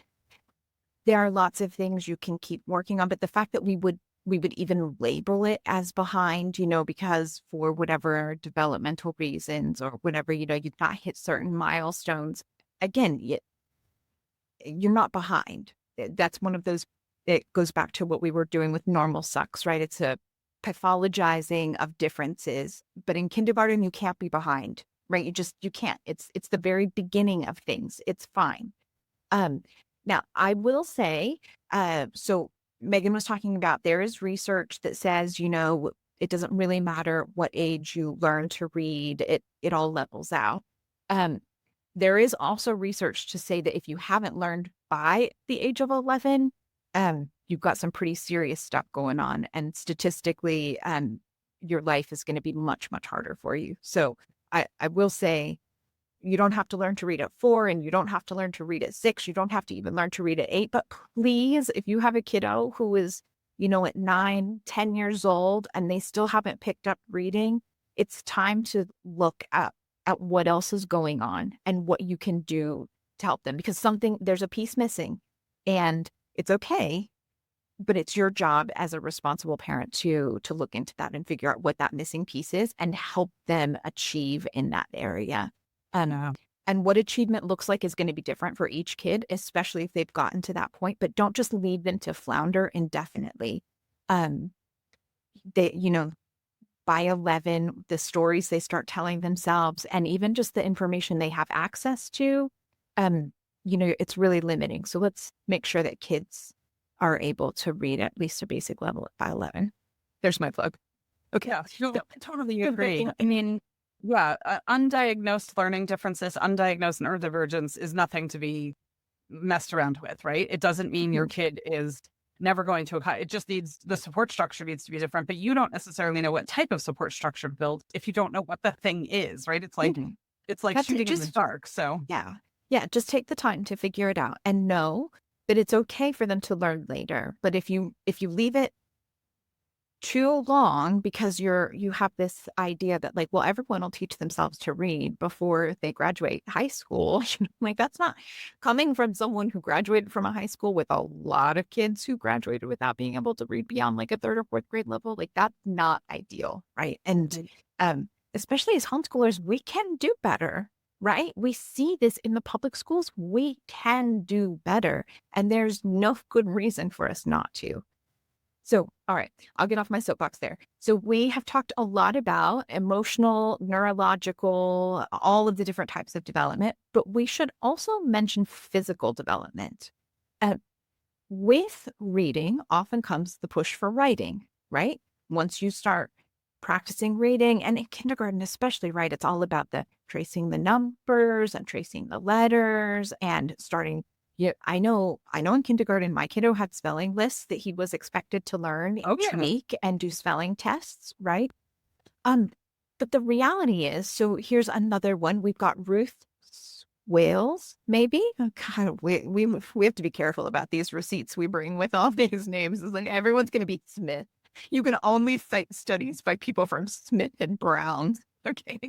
there are lots of things you can keep working on, but the fact that we would even label it as behind, because for whatever developmental reasons or whatever, you've not hit certain milestones. Again, you're not behind. That's one of those. It goes back to what we were doing with normal sucks, right? It's a pathologizing of differences, but in kindergarten, you can't be behind, right? You can't. It's the very beginning of things. It's fine. Now, I will say, so Megan was talking about, there is research that says, it doesn't really matter what age you learn to read, it all levels out. There is also research to say that if you haven't learned by the age of 11, you've got some pretty serious stuff going on. And statistically, your life is going to be much, much harder for you. So I will say, you don't have to learn to read at 4, and you don't have to learn to read at 6. You don't have to even learn to read at 8. But please, if you have a kiddo who is, at 9, 10 years old and they still haven't picked up reading, it's time to look at what else is going on and what you can do to help them, because there's a piece missing, and it's okay. But it's your job as a responsible parent to look into that and figure out what that missing piece is and help them achieve in that area. And what achievement looks like is going to be different for each kid, especially if they've gotten to that point. But don't just leave them to flounder indefinitely. They, by 11, the stories they start telling themselves, and even just the information they have access to, it's really limiting. So let's make sure that kids are able to read at least a basic level by 11. There's my plug. Okay. Yeah, no, I totally agree. I mean, yeah, undiagnosed learning differences, undiagnosed neurodivergence is nothing to be messed around with, right? It doesn't mean your kid is never going to, it just needs, the support structure needs to be different, but you don't necessarily know what type of support structure to build if you don't know what the thing is, right? It's like, shooting in the dark. So yeah, just take the time to figure it out and know that it's okay for them to learn later. But if you leave it too long because you have this idea that, like, well, everyone will teach themselves to read before they graduate high school, like, that's not coming from someone who graduated from a high school with a lot of kids who graduated without being able to read beyond like a 3rd or 4th grade level. Like, that's not ideal, right? And especially as homeschoolers, we can do better. Right? We see this in the public schools. We can do better. And there's no good reason for us not to. So, all right, I'll get off my soapbox there. So we have talked a lot about emotional, neurological, all of the different types of development, but we should also mention physical development. With reading often comes the push for writing, right? Once you start practicing reading, and in kindergarten especially, right, it's all about the tracing the numbers and tracing the letters and starting. Yeah, I know in kindergarten, my kiddo had spelling lists that he was expected to learn each week and do spelling tests, right? But the reality is, so here's another one. We've got Ruth Wales, maybe. Oh, God, we have to be careful about these receipts we bring with all these names. It's like everyone's going to be Smith. You can only cite studies by people from Smith and Brown. Okay.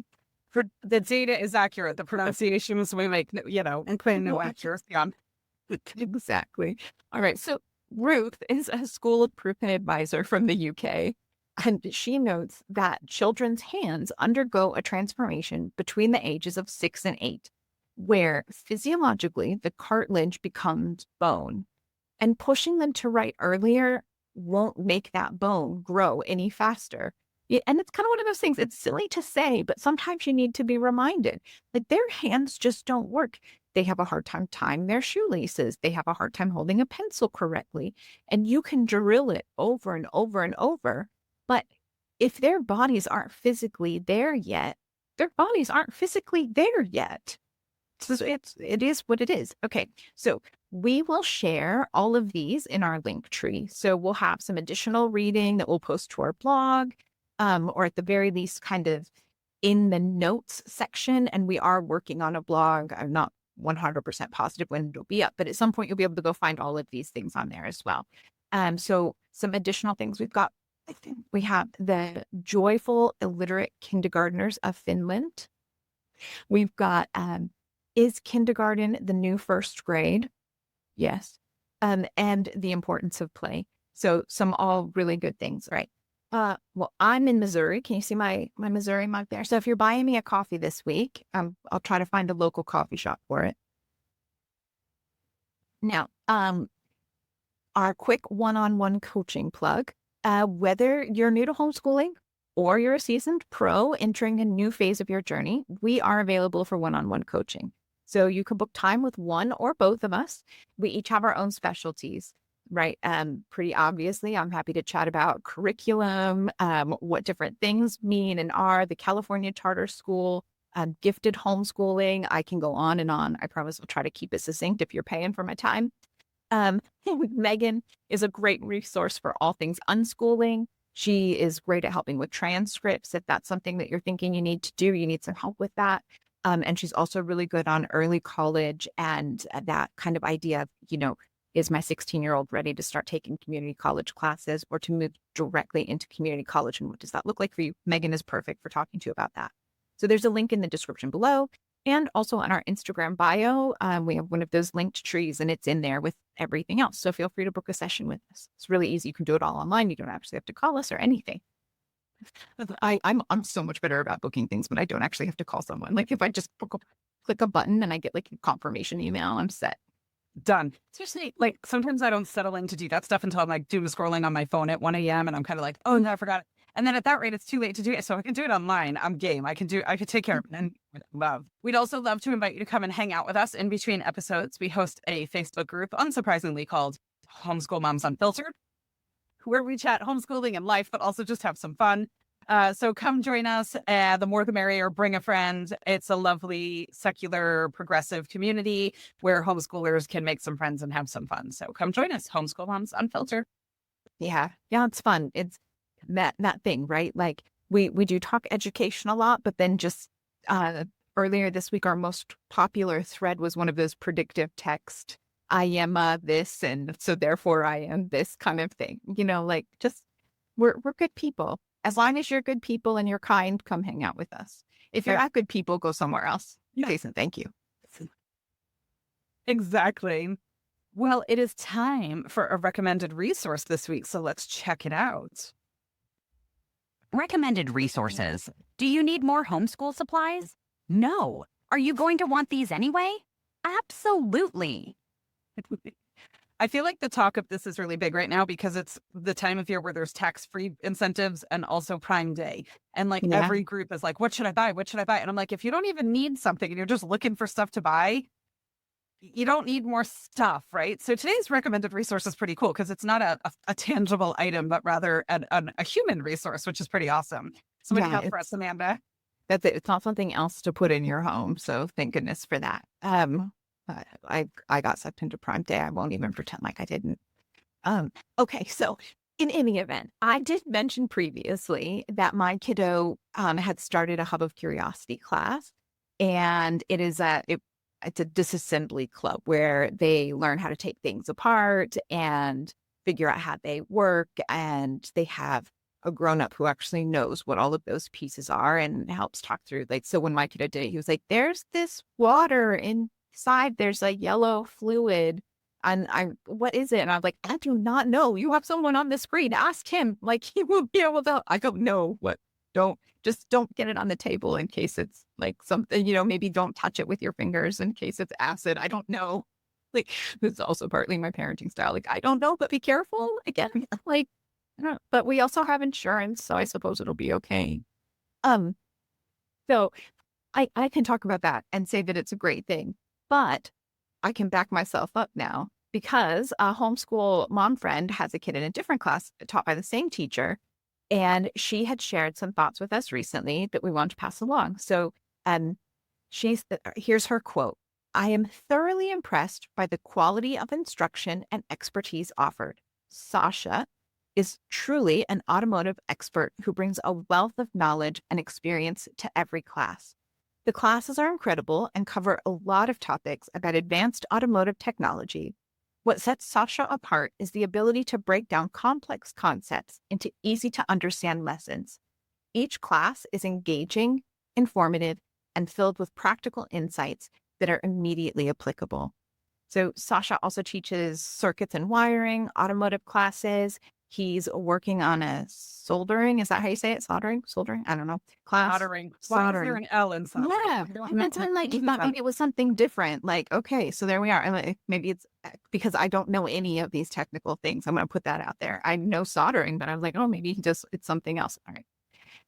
The data is accurate. The pronunciations we make, and claim no accuracy on. Exactly. All right. So Ruth is a school improvement advisor from the UK. And she notes that children's hands undergo a transformation between the ages of 6 and 8, where physiologically the cartilage becomes bone. And pushing them to write earlier won't make that bone grow any faster. And it's kind of one of those things, it's silly to say, but sometimes you need to be reminded. Like, their hands just don't work. They have a hard time tying their shoelaces. They have a hard time holding a pencil correctly. And you can drill it over and over and over. But if their bodies aren't physically there yet, their bodies aren't physically there yet. So it is what it is. Okay, so we will share all of these in our link tree. So we'll have some additional reading that we'll post to our blog, or at the very least kind of in the notes section. And we are working on a blog. I'm not 100% positive when it'll be up, but at some point you'll be able to go find all of these things on there as well. So some additional things we've got, I think we have the Joyful Illiterate Kindergartners of Finland. We've got, Is Kindergarten the New First Grade? Yes. And the Importance of Play. So some all really good things, right? Well, I'm in Missouri. Can you see my Missouri mug there? So if you're buying me a coffee this week, I'll try to find a local coffee shop for it. Now, our quick one-on-one coaching plug. Whether you're new to homeschooling or you're a seasoned pro entering a new phase of your journey, we are available for one-on-one coaching. So you can book time with one or both of us. We each have our own specialties, right? Pretty obviously, I'm happy to chat about curriculum, what different things mean and are, the California Charter School, gifted homeschooling. I can go on and on. I promise I'll try to keep it succinct if you're paying for my time. Megan is a great resource for all things unschooling. She is great at helping with transcripts. If that's something that you're thinking you need to do, you need some help with that. And she's also really good on early college and that kind of idea of, is my 16-year-old ready to start taking community college classes or to move directly into community college? And what does that look like for you? Megan is perfect for talking to you about that. So there's a link in the description below. And also on our Instagram bio, we have one of those linked trees and it's in there with everything else. So feel free to book a session with us. It's really easy. You can do it all online. You don't actually have to call us or anything. I'm so much better about booking things when I don't actually have to call someone. Like if I just click a button and I get like a confirmation email, I'm set. Done. Seriously, like sometimes I don't settle in to do that stuff until I'm like doom scrolling on my phone at 1 a.m. and I'm kind of like, oh no, I forgot it. And then at that rate, it's too late to do it. So I can do it online. I'm game. I can take care of it and love. We'd also love to invite you to come and hang out with us in between episodes. We host a Facebook group, unsurprisingly called Homeschool Moms Unfiltered, where we chat homeschooling and life, but also just have some fun. So come join us. The more the merrier. Bring a friend. It's a lovely, secular, progressive community where homeschoolers can make some friends and have some fun. So come join us. Homeschool Moms Unfiltered. Yeah, it's fun. It's that thing, right? Like we do talk education a lot, but then just earlier this week, our most popular thread was one of those predictive text. I am this, and so therefore I am this kind of thing. Like just we're good people. As long as you're good people and you're kind, come hang out with us. If you're not good people, go somewhere else. Jason, thank you. Exactly. Well, it is time for a recommended resource this week, so let's check it out. Recommended resources. Do you need more homeschool supplies? No. Are you going to want these anyway? Absolutely. I feel like the talk of this is really big right now because it's the time of year where there's tax-free incentives and also Prime Day. And like every group is like, what should I buy? What should I buy? And I'm like, if you don't even need something and you're just looking for stuff to buy, you don't need more stuff, right? So today's recommended resource is pretty cool because it's not a tangible item, but rather a human resource, which is pretty awesome. So what do you have for us, Amanda? That's it. It's not something else to put in your home. So thank goodness for that. I got sucked into Prime Day. I won't even pretend like I didn't. Okay, so in any event, I did mention previously that my kiddo had started a Hub of Curiosity class, and it is it's a disassembly club where they learn how to take things apart and figure out how they work, and they have a grown-up who actually knows what all of those pieces are and helps talk through. Like, so when my kiddo did it, he was like, "There's this water inside. There's a yellow fluid, and what is it?" And I'm like, "I do not know. You have someone on the screen. Ask him. Like, he will be able to." I don't know what. Don't get it on the table in case it's like something, maybe don't touch it with your fingers in case it's acid. I don't know. Like, this is also partly my parenting style. Like, I don't know, but be careful. Again, like, I don't know. But we also have insurance, so I suppose it'll be okay. So I can talk about that and say that it's a great thing, but I can back myself up now because a homeschool mom friend has a kid in a different class taught by the same teacher. And she had shared some thoughts with us recently that we want to pass along. So here's her quote. "I am thoroughly impressed by the quality of instruction and expertise offered. Sasha is truly an automotive expert who brings a wealth of knowledge and experience to every class. The classes are incredible and cover a lot of topics about advanced automotive technology. What sets Sasha apart is the ability to break down complex concepts into easy-to-understand lessons. Each class is engaging, informative, and filled with practical insights that are immediately applicable." So Sasha also teaches circuits and wiring, automotive classes. He's working on a soldering. Is that how you say it? Soldering? I don't know. Class. Soldering. Why is there an L in soldering? Yeah. And then like, he thought maybe it was something different. Like, okay, so there we are. And like, maybe it's because I don't know any of these technical things. I'm going to put that out there. I know soldering, but I was like, oh, maybe it's something else. All right.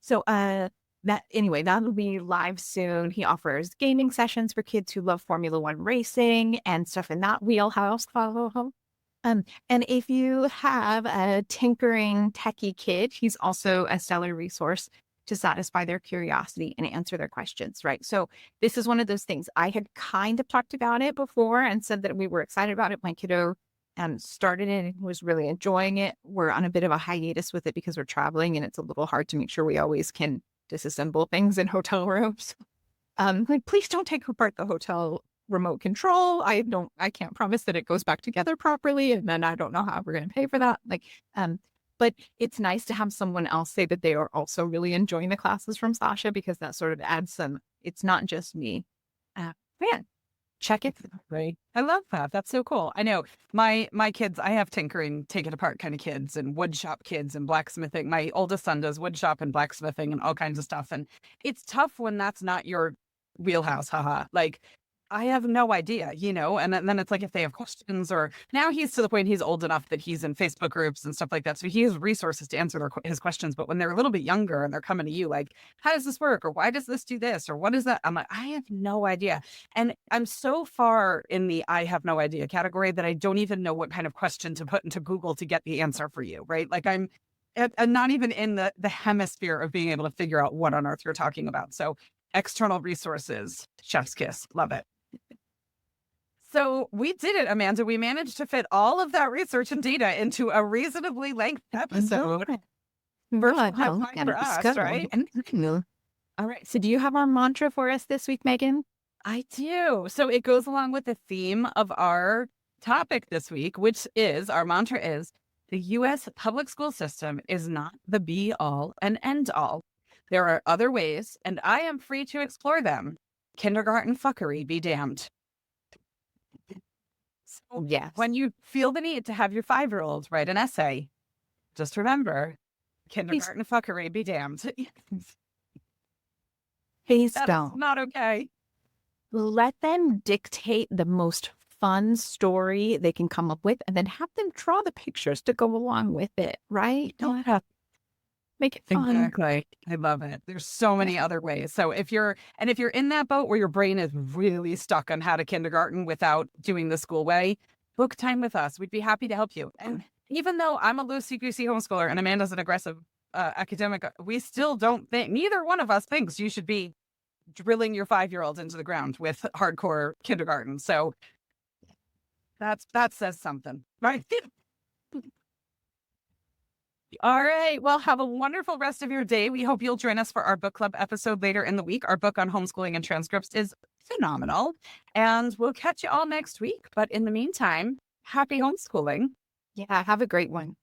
So that'll be live soon. He offers gaming sessions for kids who love Formula One racing and stuff in that wheelhouse. And if you have a tinkering techie kid, he's also a stellar resource to satisfy their curiosity and answer their questions, right? So this is one of those things. I had kind of talked about it before and said that we were excited about it. My kiddo and started it and was really enjoying it. We're on a bit of a hiatus with it because we're traveling and it's a little hard to make sure we always can disassemble things in hotel rooms. Like, please don't take apart the hotel remote control. I can't promise that it goes back together properly. And then I don't know how we're going to pay for that. But it's nice to have someone else say that they are also really enjoying the classes from Sasha, because that sort of adds it's not just me. Man, check it. Right. I love that. That's so cool. I know my kids, I have tinkering, take it apart kind of kids and wood shop kids and blacksmithing. My oldest son does wood shop and blacksmithing and all kinds of stuff. And it's tough when that's not your wheelhouse. Haha. Like, I have no idea, and then it's like if they have questions, or now he's to the point he's old enough that he's in Facebook groups and stuff like that. So he has resources to answer his questions. But when they're a little bit younger and they're coming to you like, how does this work? Or why does this do this? Or what is that? I'm like, I have no idea. And I'm so far in the I have no idea category that I don't even know what kind of question to put into Google to get the answer for you, right? Like I'm not even in the hemisphere of being able to figure out what on earth you're talking about. So external resources, chef's kiss, love it. So we did it, Amanda. We managed to fit all of that research and data into a reasonably lengthy episode. For us, right? All right. So do you have our mantra for us this week, Megan? I do. So it goes along with the theme of our topic this week, which is, our mantra is, the U.S. public school system is not the be-all and end-all. There are other ways, and I am free to explore them. Kindergarten fuckery be damned. So Yes. when you feel the need to have your 5-year-old write an essay, just remember, kindergarten fuckery be damned. Please That's don't. not okay. Let them dictate the most fun story they can come up with, and then have them draw the pictures to go along with it, right? Don't have make it fun. Exactly. I love it. There's so many other ways. So if you're in that boat where your brain is really stuck on how to kindergarten without doing the school way, book time with us. We'd be happy to help you. And even though I'm a low-CQC homeschooler and Amanda's an aggressive academic, we still don't think, neither one of us thinks you should be drilling your 5-year-old into the ground with hardcore kindergarten. So that says something, right? All right. Well, have a wonderful rest of your day. We hope you'll join us for our book club episode later in the week. Our book on homeschooling and transcripts is phenomenal. And we'll catch you all next week. But in the meantime, happy homeschooling. Yeah, have a great one.